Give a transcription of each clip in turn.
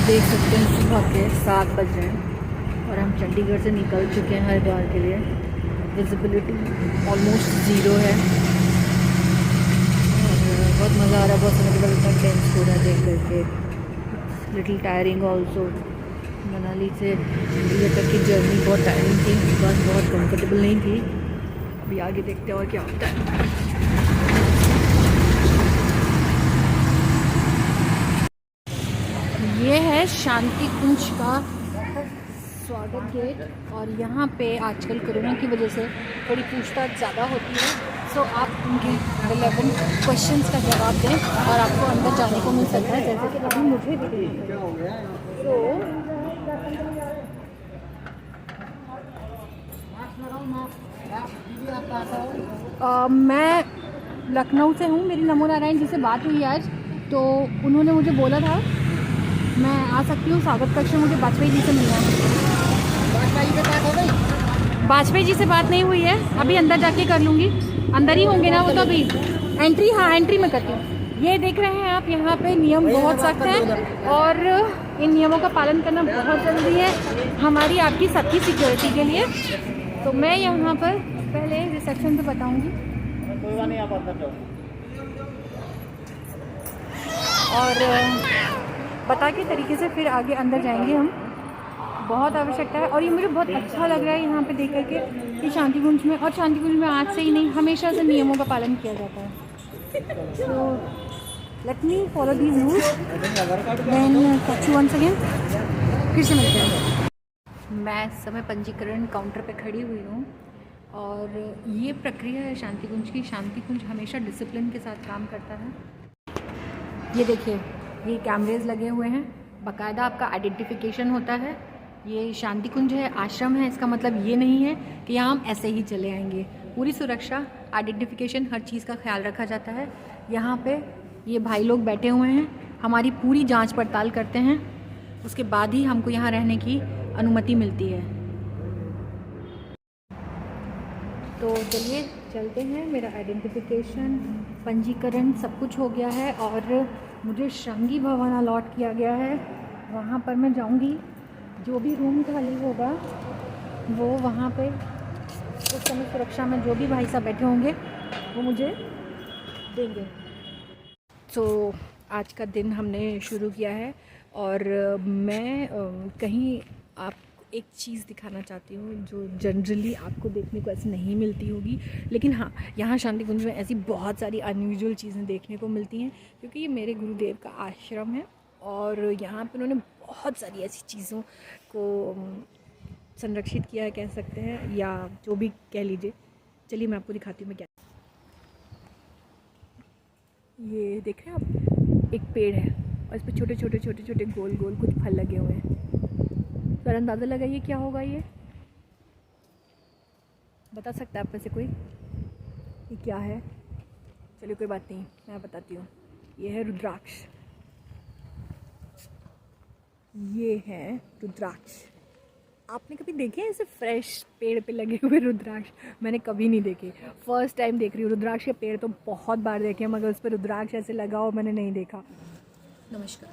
देख सकते हैं सुबह के 7 बज रहे हैं और हम चंडीगढ़ से निकल चुके हैं हरिद्वार के लिए। विजिबिलिटी ऑलमोस्ट ज़ीरो है और बहुत मज़ा आ रहा है। बहुत समय के बाद इतना टेंस हो रहा है देख करके। Little tiring also. मनाली से चंडीगढ़ तक की जर्नी बहुत टायरिंग थी, बस बहुत कंफर्टेबल नहीं थी। अभी आगे देखते हैं और क्या होता है। ये है शांति कुंज का स्वागत गेट और यहाँ पे आजकल कोरोना की वजह से थोड़ी पूछताछ ज़्यादा होती है। सो आप उनके 11 क्वेश्चंस का जवाब दें और आपको अंदर जाने को मिल सकता है, जैसे कि अभी मुझे भी। मैं लखनऊ से हूँ। मेरी नमो नारायण जी से बात हुई आज, तो उन्होंने मुझे बोला था मैं आ सकती हूँ। स्वागत कक्ष में मुझे वाजपेयी जी से मिलना है। वाजपेयी जी से बात नहीं हुई है, अभी अंदर जाके कर लूँगी। अंदर ही होंगे ना वो तो अभी। एंट्री, हाँ एंट्री में करती हूँ। ये देख रहे हैं आप, यहाँ पे नियम बहुत सख्त हैं और इन नियमों का पालन करना बहुत ज़रूरी है हमारी आपकी सबकी सिक्योरिटी के लिए। तो मैं यहाँ पर पहले रिसेप्शन पे बताऊँगी और बता के तरीके से फिर आगे अंदर जाएंगे हम। बहुत आवश्यकता है और ये मुझे बहुत अच्छा लग रहा है यहाँ पे देख करके कि शांति कुंज में, और शांति कुंज में आज से ही नहीं हमेशा से नियमों का पालन किया जाता है। तो let me follow these rules then touch you once again. फिर से मिलते हैं। मैं समय पंजीकरण काउंटर पे खड़ी हुई हूँ और ये प्रक्रिया है शांति कुंज की। शांति कुंज हमेशा डिसिप्लिन के साथ काम करता है। ये देखिए, ये कैमरेज लगे हुए हैं, बाकायदा आपका आइडेंटिफिकेशन होता है। ये शांति कुंज है, आश्रम है, इसका मतलब ये नहीं है कि यहाँ हम ऐसे ही चले आएंगे। पूरी सुरक्षा, आइडेंटिफिकेशन, हर चीज़ का ख्याल रखा जाता है। यहाँ पे ये भाई लोग बैठे हुए हैं, हमारी पूरी जांच पड़ताल करते हैं, उसके बाद ही हमको यहाँ रहने की अनुमति मिलती है। तो चलिए चलते हैं। मेरा आइडेंटिफिकेशन, पंजीकरण सब कुछ हो गया है और मुझे श्रृंगी भवन अलॉट किया गया है। वहाँ पर मैं जाऊँगी, जो भी रूम खाली होगा वो वहाँ पे उस समय सुरक्षा में जो भी भाई साहब बैठे होंगे वो मुझे देंगे। तो आज का दिन हमने शुरू किया है और मैं कहीं आप एक चीज़ दिखाना चाहती हूँ जो जनरली आपको देखने को ऐसी नहीं मिलती होगी, लेकिन हाँ, यहाँ शांति कुंज में ऐसी बहुत सारी अनयूजुअल चीज़ें देखने को मिलती हैं क्योंकि ये मेरे गुरुदेव का आश्रम है और यहाँ पर उन्होंने बहुत सारी ऐसी चीज़ों को संरक्षित किया है, कह सकते हैं, या जो भी कह लीजिए। चलिए मैं आपको दिखाती हूँ मैं क्या। ये देख रहे हैं आप, एक पेड़ है और इस पर छोटे छोटे छोटे छोटे गोल गोल कुछ फल लगे हुए हैं। तो अंदाज़ा लगाइए क्या होगा ये, बता सकता है आप में से कोई ये क्या है? चलिए कोई बात नहीं, मैं बताती हूँ। ये है रुद्राक्ष। ये है रुद्राक्ष। आपने कभी देखे हैं ऐसे फ्रेश पेड़ पे लगे हुए रुद्राक्ष? मैंने कभी नहीं देखे, फर्स्ट टाइम देख रही हूँ। रुद्राक्ष के पेड़ तो बहुत बार देखे हैं मगर उस पर रुद्राक्ष ऐसे लगा हो मैंने नहीं देखा। नमस्कार,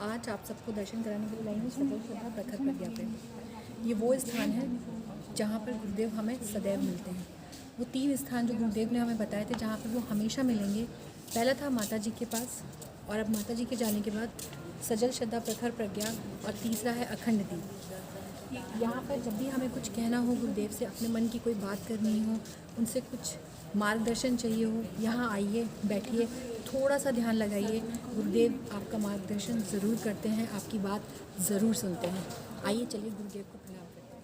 आज आप सबको दर्शन कराने के लिए लाई हूँ सकल श्रद्धा प्रखर प्रज्ञा पे। ये वो स्थान है जहाँ पर गुरुदेव हमें सदैव मिलते हैं। वो 3 स्थान जो गुरुदेव ने हमें बताए थे जहाँ पर वो हमेशा मिलेंगे, पहला था माता जी के पास और अब माता जी के जाने के बाद सजल श्रद्धा प्रखर प्रज्ञा, और तीसरा है अखंड दीप। यहाँ पर जब भी हमें कुछ कहना हो गुरुदेव से, अपने मन की कोई बात करनी हो, उनसे कुछ मार्गदर्शन चाहिए हो, यहाँ आइए, बैठिए, थोड़ा सा ध्यान लगाइए। गुरुदेव आपका मार्गदर्शन ज़रूर करते हैं, आपकी बात ज़रूर सुनते हैं। आइए चलिए गुरुदेव को प्रणाम करते हैं।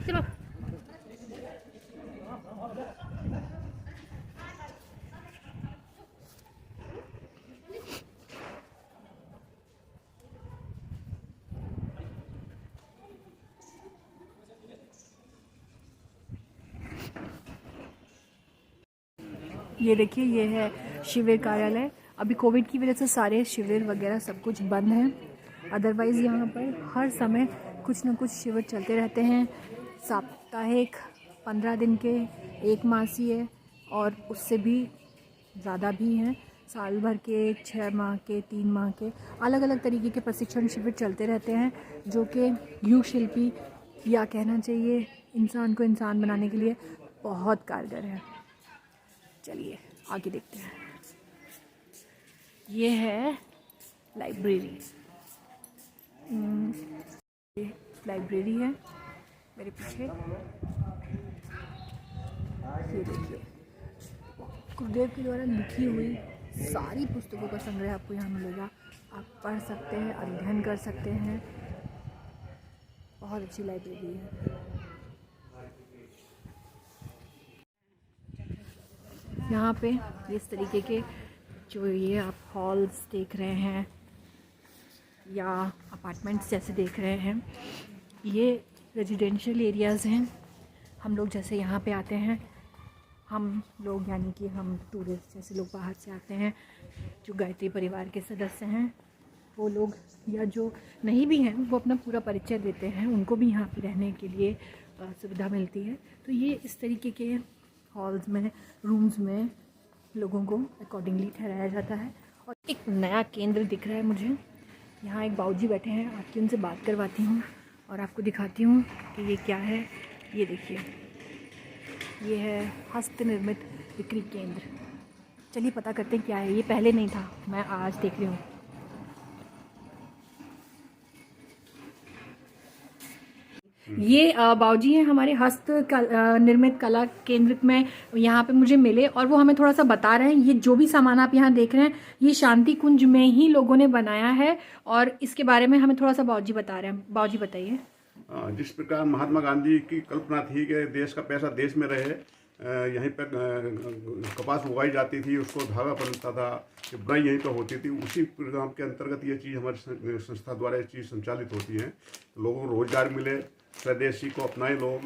चलो ये देखिए, ये है शिविर कार्यालय। अभी कोविड की वजह से सारे शिविर वगैरह सब कुछ बंद हैं, अदरवाइज़ यहाँ पर हर समय कुछ न कुछ शिविर चलते रहते हैं। साप्ताहिक, 15 दिन के, 1 मासीय और उससे भी ज़्यादा भी हैं, साल भर के, 6 माह के, 3 माह के, अलग अलग तरीके के प्रशिक्षण शिविर चलते रहते हैं, जो कि युग शिल्पी या कहना चाहिए इंसान को इंसान बनाने के लिए बहुत कारगर है। चलिए आगे देखते हैं। ये है लाइब्रेरी। ये लाइब्रेरी है मेरे पीछे। ये देखिए, गुरुदेव के द्वारा लिखी हुई सारी पुस्तकों का संग्रह आपको यहाँ मिलेगा। आप पढ़ सकते हैं, अध्ययन कर सकते हैं। बहुत अच्छी लाइब्रेरी है। यहाँ पे इस तरीके के जो ये आप हॉल्स देख रहे हैं या अपार्टमेंट्स जैसे देख रहे हैं, ये रेजिडेंशियल एरियाज़ हैं। हम लोग जैसे यहाँ पे आते हैं, हम लोग यानी कि हम टूरिस्ट जैसे लोग बाहर से आते हैं, जो गायत्री परिवार के सदस्य हैं वो लोग, या जो नहीं भी हैं वो अपना पूरा परिचय देते हैं, उनको भी यहाँ पे रहने के लिए सुविधा मिलती है। तो ये इस तरीके के हॉल्स में, रूम्स में लोगों को अकॉर्डिंगली ठहराया जाता है। और एक नया केंद्र दिख रहा है मुझे। यहाँ एक बाबूजी बैठे हैं, आपकी उनसे बात करवाती हूँ और आपको दिखाती हूँ कि ये क्या है। ये देखिए, ये है हस्त निर्मित बिक्री केंद्र। चलिए पता करते हैं क्या है। ये पहले नहीं था, मैं आज देख रही हूँ। ये बाबूजी हैं हमारे हस्त निर्मित कला केंद्र में, यहाँ पे मुझे मिले और वो हमें थोड़ा सा बता रहे हैं। ये जो भी सामान आप यहाँ देख रहे हैं, ये शांति कुंज में ही लोगों ने बनाया है और इसके बारे में हमें थोड़ा सा बाबूजी बता रहे हैं। बाबूजी बताइए। जिस प्रकार महात्मा गांधी की कल्पना थी कि देश का पैसा देश में रहे, यहीं पर कपास उगाई जाती थी, उसको धागा बनता था, बुनाई यहीं पर होती थी, उसी प्रोग्राम के अंतर्गत ये चीज़ हमारी संस्था द्वारा ये चीज़ संचालित होती है। लोगों को रोजगार मिले, स्वदेशी को अपनाए लोग,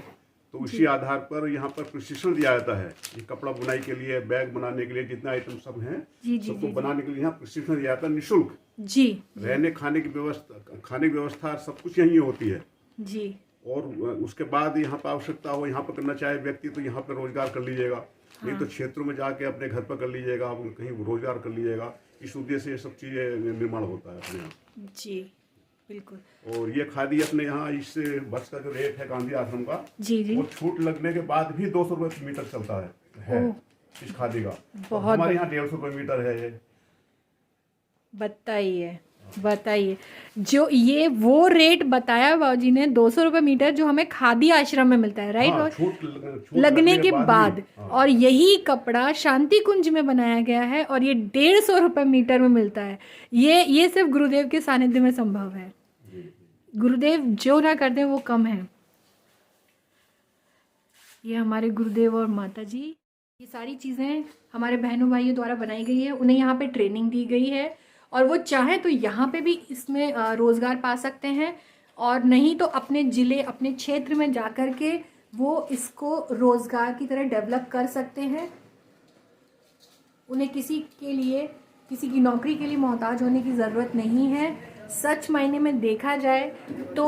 तो उसी आधार पर यहाँ पर प्रशिक्षण दिया जाता है। ये कपड़ा बुनाई के लिए, बैग बनाने के लिए, जितना आइटम सब हैं सबको बनाने के लिए यहाँ प्रशिक्षण दिया जाता है निःशुल्क। जी। रहने खाने की व्यवस्था सब कुछ यहीं होती है जी। और उसके बाद यहाँ पर आवश्यकता हो, यहाँ पर करना चाहे व्यक्ति तो यहाँ पर रोजगार कर लीजिएगा। हाँ। नहीं तो क्षेत्रों में जाके अपने घर पर कर लीजिएगा, कहीं रोजगार कर लीजिएगा। इस उद्देश्य से ये सब चीज़ें निर्माण होता है अपने यहाँ। जी बिल्कुल। और ये खादी अपने यहाँ इस बस का जो रेट है गांधी आश्रम का, जी, वो छूट लगने के बाद भी 200 रुपये मीटर चलता है इस खादी का। बहुत हमारे यहाँ 150 रुपये मीटर है ये। बताइए जो ये वो रेट बताया बाबूजी ने, 200 रुपये मीटर, जो हमें खादी आश्रम में मिलता है, राइट? हाँ, छूट लगने के बाद। हाँ। और यही कपड़ा शांति कुंज में बनाया गया है और ये 150 रुपये मीटर में मिलता है। ये सिर्फ गुरुदेव के सानिध्य में संभव है। गुरुदेव जो ना करते वो कम है। ये हमारे गुरुदेव और माता जी, ये सारी चीज़ें हमारे बहनों भाइयों द्वारा बनाई गई है। उन्हें यहाँ पे ट्रेनिंग दी गई है और वो चाहें तो यहाँ पे भी इसमें रोज़गार पा सकते हैं, और नहीं तो अपने ज़िले, अपने क्षेत्र में जा कर के वो इसको रोज़गार की तरह डेवलप कर सकते हैं। उन्हें किसी की नौकरी के लिए मोहताज होने की ज़रूरत नहीं है। सच मायने में देखा जाए तो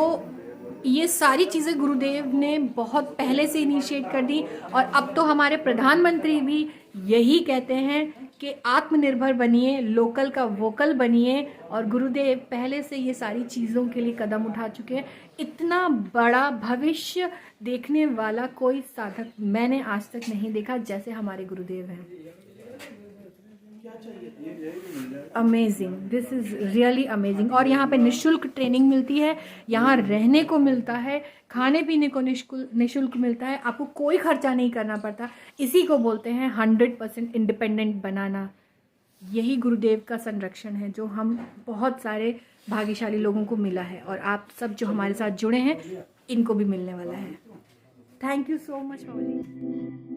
ये सारी चीज़ें गुरुदेव ने बहुत पहले से इनिशिएट कर दी, और अब तो हमारे प्रधानमंत्री भी यही कहते हैं कि आत्मनिर्भर बनिए, लोकल का वोकल बनिए, और गुरुदेव पहले से ये सारी चीज़ों के लिए कदम उठा चुके हैं। इतना बड़ा भविष्य देखने वाला कोई साधक मैंने आज तक नहीं देखा जैसे हमारे गुरुदेव हैं। Amazing, this is really amazing. और यहाँ पे निःशुल्क ट्रेनिंग मिलती है, यहाँ रहने को मिलता है, खाने पीने को निःशुल्क मिलता है, आपको कोई खर्चा नहीं करना पड़ता। इसी को बोलते हैं 100% इंडिपेंडेंट बनाना। यही गुरुदेव का संरक्षण है जो हम बहुत सारे भाग्यशाली लोगों को मिला है, और आप सब जो हमारे साथ जुड़े हैं इनको भी मिलने वाला है। थैंक यू सो मच बाबूजी।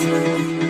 Always.